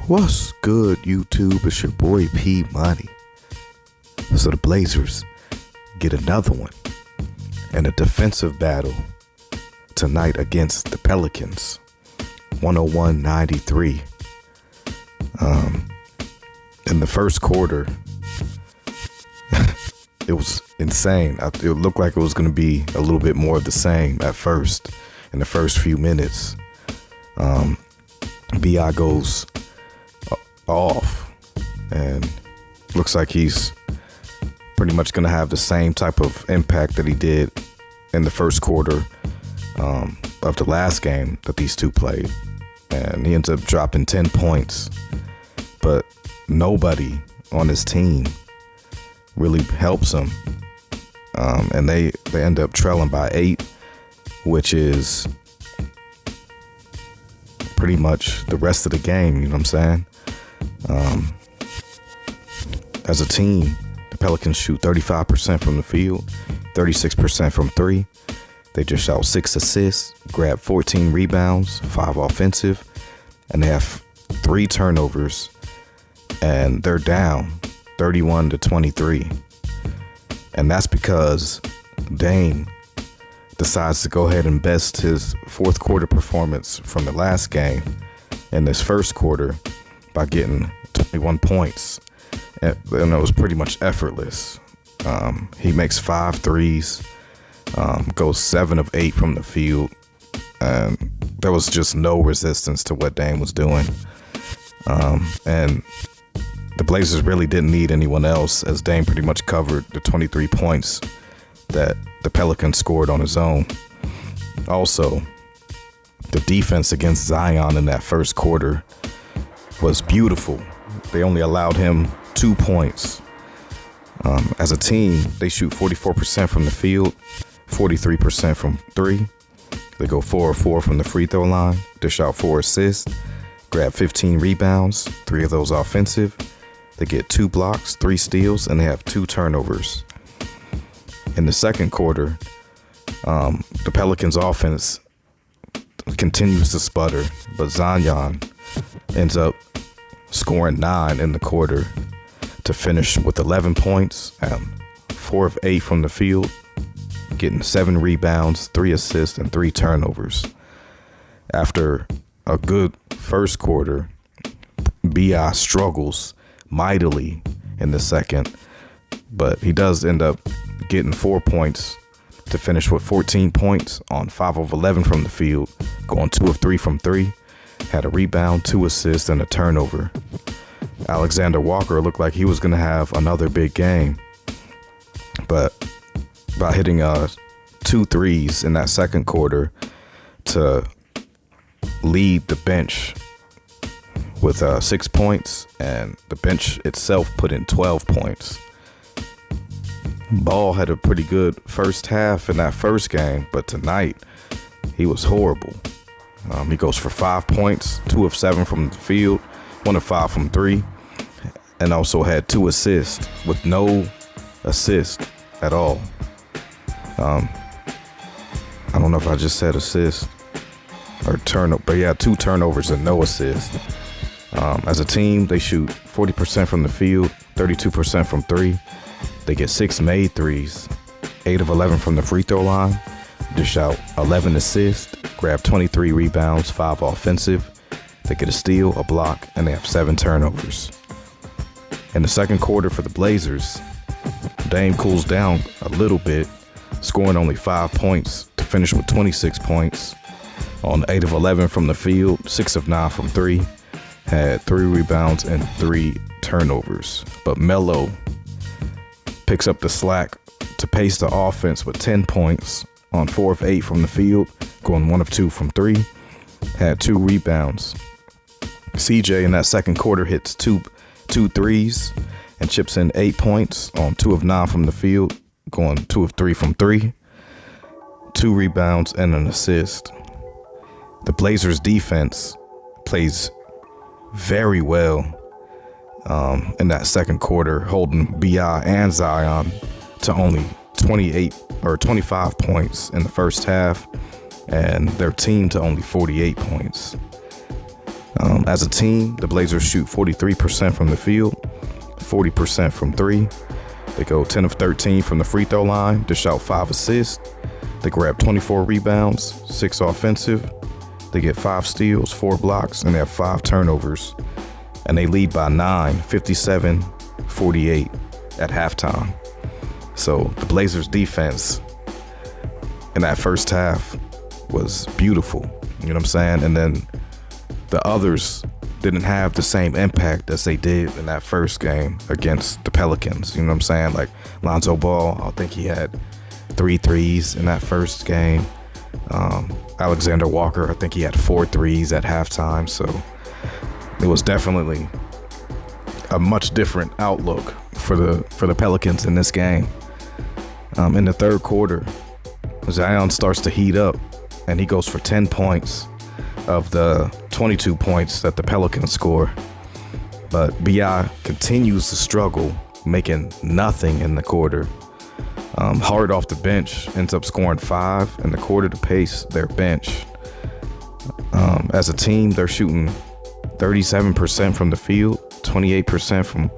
What's good, YouTube? It's your boy P Money. So the Blazers get another one in a defensive battle tonight against the Pelicans, 101-93. In the first quarter, it was insane. It looked like it was going to be a little bit more of the same at first. In the first few minutes, B.I. goes off and looks like he's pretty much going to have the same type of impact that he did in the first quarter of the last game that these two played. And he ends up dropping 10 points, but nobody on his team really helps him. And they end up trailing by 8, which is pretty much the rest of the game, you know what I'm saying? As a team, the Pelicans shoot 35% from the field, 36% from 3. They just shot 6 assists, grabbed 14 rebounds, 5 offensive, and they have 3 turnovers, and they're down 31-23. And that's because Dame decides to go ahead and best his fourth quarter performance from the last game in this first quarter by getting 21 points. And it was pretty much effortless. He makes 5 threes, goes 7 of 8 from the field. And there was just no resistance to what Dame was doing. And the Blazers really didn't need anyone else, as Dame pretty much covered the 23 points that the Pelicans scored on his own. Also, the defense against Zion in that first quarter was beautiful. They only allowed him 2 points. As a team, they shoot 44% from the field, 43% from 3. They go 4 of 4 from the free throw line. They shot 4 assists, grab 15 rebounds, 3 of those offensive. They get 2 blocks, 3 steals, and they have 2 turnovers. In the second quarter, the Pelicans' offense continues to sputter, but Zion ends up scoring 9 in the quarter to finish with 11 points, 4 of 8 from the field, getting 7 rebounds, 3 assists, and 3 turnovers. After a good first quarter, B.I. struggles mightily in the second, but he does end up getting 4 points to finish with 14 points on 5 of 11 from the field, going 2 of 3 from 3, had a rebound, 2 assists, and a turnover. Alexander Walker looked like he was going to have another big game, but by hitting 2 threes in that second quarter to lead the bench with 6 points, and the bench itself put in 12 points. Ball had a pretty good first half in that first game, but tonight he was horrible. He goes for 5 points, 2 of 7 from the field, 1 of 5 from 3, and also had 2 assists with no assist at all. I don't know if I just said assist or turnover, but yeah, 2 turnovers and no assist. As a team, they shoot 40% from the field, 32% from 3. They get 6 made threes, 8 of 11 from the free throw line. They shot 11 assists, grab 23 rebounds, 5 offensive. They get a steal, a block, and they have 7 turnovers. In the second quarter for the Blazers, Dame cools down a little bit, scoring only 5 points to finish with 26 points on 8 of 11 from the field, 6 of 9 from 3, had 3 rebounds and 3 turnovers. But Melo picks up the slack to pace the offense with 10 points on 4 of 8 from the field, going 1 of 2 from 3, had 2 rebounds. CJ in that second quarter hits 2 threes and chips in 8 points on 2 of 9 from the field, going 2 of 3 from 3, 2 rebounds and an assist. The Blazers defense plays very well in that second quarter, holding B.I. and Zion to only 28 or 25 points in the first half, and their team to only 48 points. As a team, the Blazers shoot 43% from the field, 40% from three. They go 10 of 13 from the free throw line, dish out 5 assists. They grab 24 rebounds, 6 offensive. They get 5 steals, 4 blocks, and they have 5 turnovers. And they lead by 9, 57-48 at halftime. So the Blazers defense in that first half was beautiful. You know what I'm saying? And then the others didn't have the same impact as they did in that first game against the Pelicans. You know what I'm saying? Like Lonzo Ball, I think he had 3 threes in that first game. Alexander Walker, I think he had 4 threes at halftime. So it was definitely a much different outlook for the Pelicans in this game. In the third quarter, Zion starts to heat up, and he goes for 10 points of the 22 points that the Pelicans score. But B.I. continues to struggle, making nothing in the quarter. Hard off the bench ends up scoring 5 in the quarter to pace their bench. As a team, they're shooting 37% from the field, 28%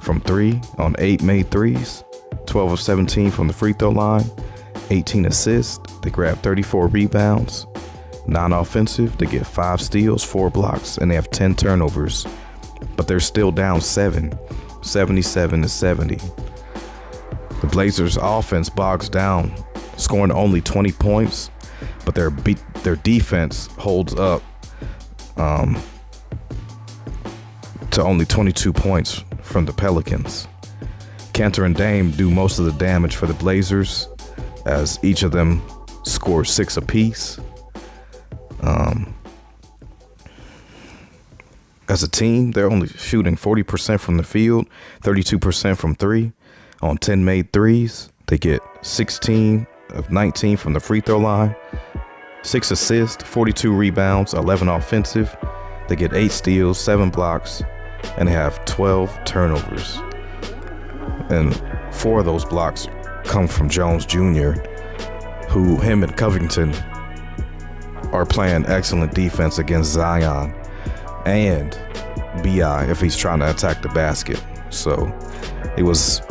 from three on 8 made threes, 12 of 17 from the free throw line, 18 assists. They grab 34 rebounds, 9 offensive. They get 5 steals, 4 blocks, and they have 10 turnovers. But they're still down 7, 77-70. The Blazers' offense bogs down, scoring only 20 points, but their defense holds up to only 22 points from the Pelicans. Kanter and Dame do most of the damage for the Blazers, as each of them score 6 apiece. As a team, they're only shooting 40% from the field, 32% from three on 10 made threes. They get 16 of 19 from the free throw line, 6 assists, 42 rebounds, 11 offensive. They get 8 steals, 7 blocks, and they have 12 turnovers. And 4 of those blocks come from Jones Jr., who him and Covington are playing excellent defense against Zion and B.I. if he's trying to attack the basket. So it was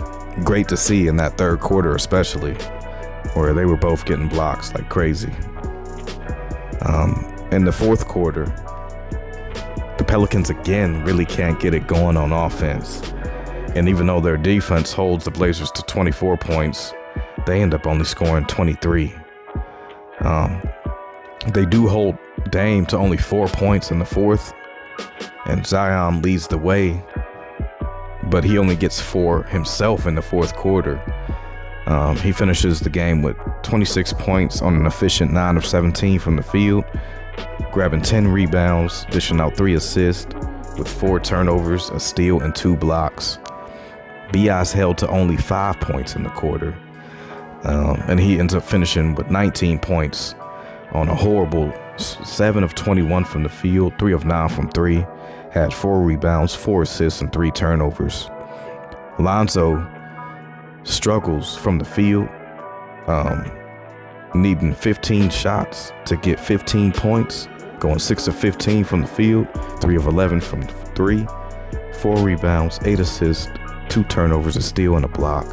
great to see in that third quarter, especially, where they were both getting blocks like crazy. In the fourth quarter, the Pelicans again really can't get it going on offense. And even though their defense holds the Blazers to 24 points, they end up only scoring 23. They do hold Dame to only 4 points in the fourth, and Zion leads the way, but he only gets 4 himself in the fourth quarter. He finishes the game with 26 points on an efficient 9 of 17 from the field, grabbing 10 rebounds, dishing out 3 assists with 4 turnovers, a steal, and 2 blocks. B.I.'s held to only 5 points in the quarter, and he ends up finishing with 19 points on a horrible 7 of 21 from the field, 3 of 9 from three, had 4 rebounds, 4 assists, and 3 turnovers. Lonzo struggles from the field, needing 15 shots to get 15 points, going 6 of 15 from the field, 3 of 11 from three, 4 rebounds, 8 assists, 2 turnovers, a steal, and a block.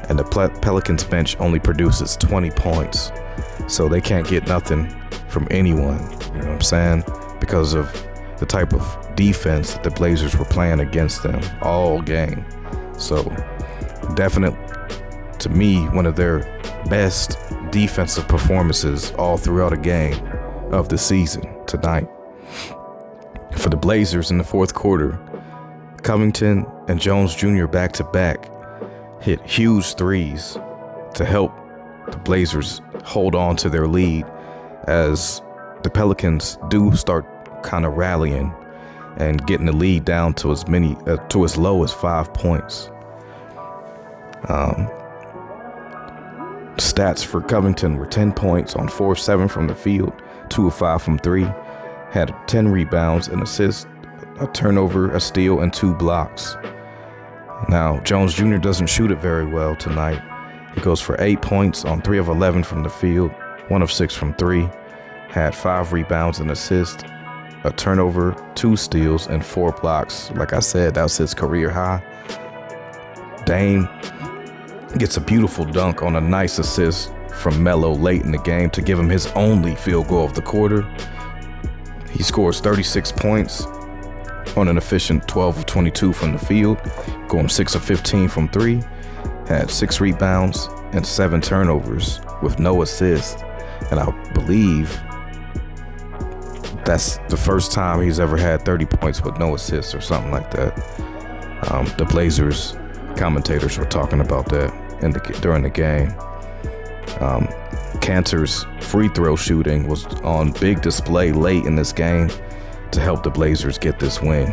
And the Pelicans bench only produces 20 points, so they can't get nothing from anyone, you know what I'm saying, because of the type of defense that the Blazers were playing against them all game. So definitely, to me, one of their best defensive performances all throughout a game of the season tonight. For the Blazers in the fourth quarter, Covington and Jones Jr. back-to-back hit huge threes to help the Blazers hold on to their lead, as the Pelicans do start kind of rallying and getting the lead down to as low as 5 points. Stats for Covington were 10 points on 4 of 7 from the field, 2 of 5 from three, had 10 rebounds, an assist, a turnover, a steal, and 2 blocks. Now, Jones Jr. doesn't shoot it very well tonight. He goes for 8 points on 3 of 11 from the field, 1 of 6 from three, had 5 rebounds and assist, a turnover, 2 steals, and 4 blocks. Like I said, that was his career high. Dame gets a beautiful dunk on a nice assist from Melo late in the game to give him his only field goal of the quarter. He scores 36 points on an efficient 12 of 22 from the field, going 6 of 15 from 3, had 6 rebounds and 7 turnovers with no assists. And I believe that's the first time he's ever had 30 points with no assists or something like that. The Blazers commentators were talking about that during the game. Cantor's free throw shooting was on big display late in this game to help the Blazers get this win.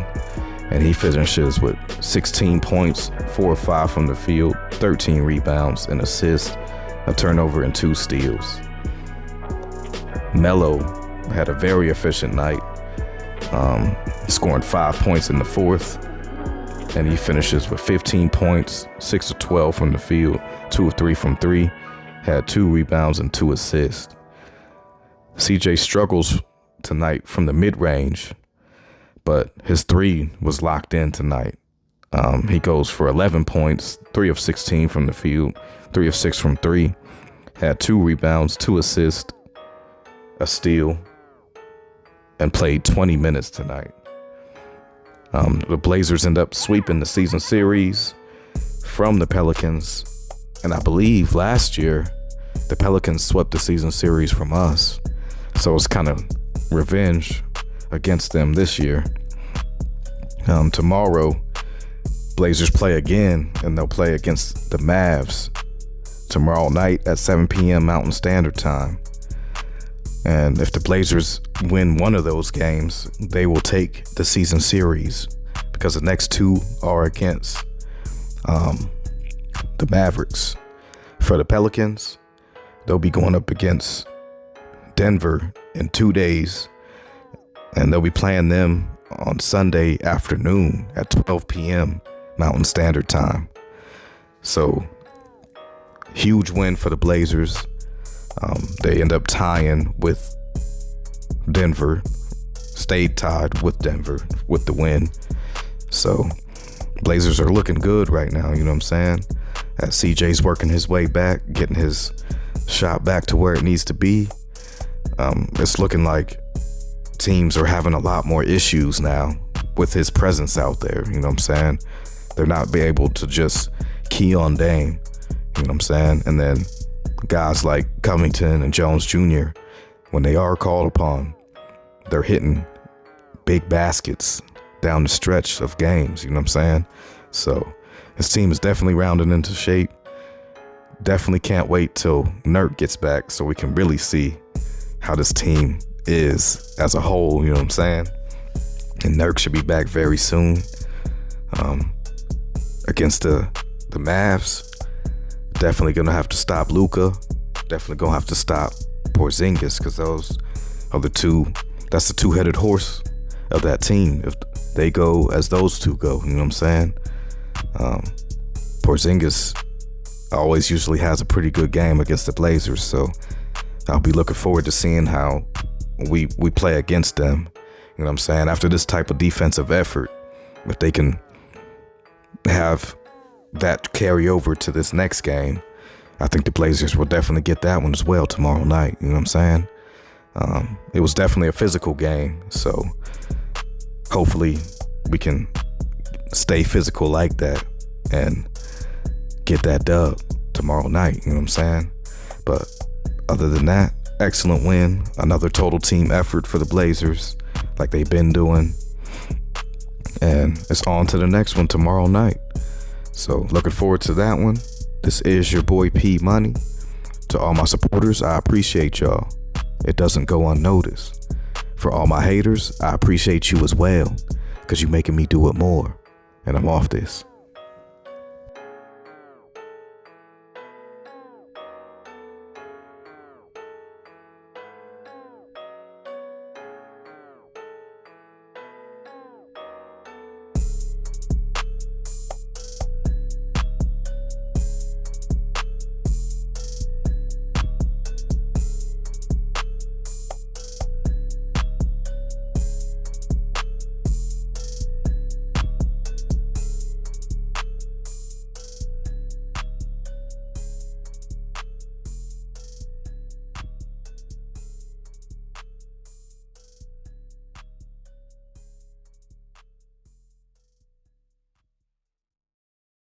And he finishes with 16 points, 4 of 5 from the field, 13 rebounds, an assist, a turnover, and 2 steals. Melo had a very efficient night, scoring 5 points in the fourth, and he finishes with 15 points, 6 of 12 from the field, 2 of 3 from 3, had 2 rebounds and 2 assists. CJ struggles tonight from the mid-range, but his 3 was locked in tonight. He goes for 11 points, 3 of 16 from the field, 3 of 6 from 3, had 2 rebounds, 2 assists, a steal, and played 20 minutes tonight. The Blazers end up sweeping the season series from the Pelicans, and I believe last year the Pelicans swept the season series from us, so it's kind of revenge against them this year. Tomorrow Blazers play again, and they'll play against the Mavs tomorrow night at 7 p.m. Mountain Standard Time. And if the Blazers win one of those games, they will take the season series, because the next 2 are against the Mavericks. For the Pelicans, they'll be going up against Denver in 2 days, and they'll be playing them on Sunday afternoon at 12 p.m. Mountain Standard Time. So, huge win for the Blazers. They end up tying with Denver, stayed tied with Denver with the win. So Blazers are looking good right now, you know what I'm saying? As CJ's working his way back, getting his shot back to where it needs to be. It's looking like teams are having a lot more issues now with his presence out there, you know what I'm saying? They're not be able to just key on Dame, you know what I'm saying? And then guys like Covington and Jones Jr., when they are called upon, they're hitting big baskets down the stretch of games, you know what I'm saying? So his team is definitely rounding into shape. Definitely can't wait till Nurk gets back so we can really see how this team is as a whole, you know what I'm saying? And Nurk should be back very soon. Against the Mavs, definitely gonna have to stop Luka. Definitely gonna have to stop Porzingis, because those are that's the two-headed horse of that team. If they go as those two go, you know what I'm saying? Porzingis always usually has a pretty good game against the Blazers, so I'll be looking forward to seeing how we play against them. You know what I'm saying? After this type of defensive effort, if they can have that carry over to this next game, I think the Blazers will definitely get that one as well tomorrow night. You know what I'm saying? It was definitely a physical game, so hopefully we can stay physical like that and get that dub tomorrow night. You know what I'm saying? But other than that, excellent win. Another total team effort for the Blazers, like they've been doing. And it's on to the next one tomorrow night. So looking forward to that one. This is your boy P Money. To all my supporters, I appreciate y'all. It doesn't go unnoticed. For all my haters, I appreciate you as well, because you're making me do it more. And I'm off this.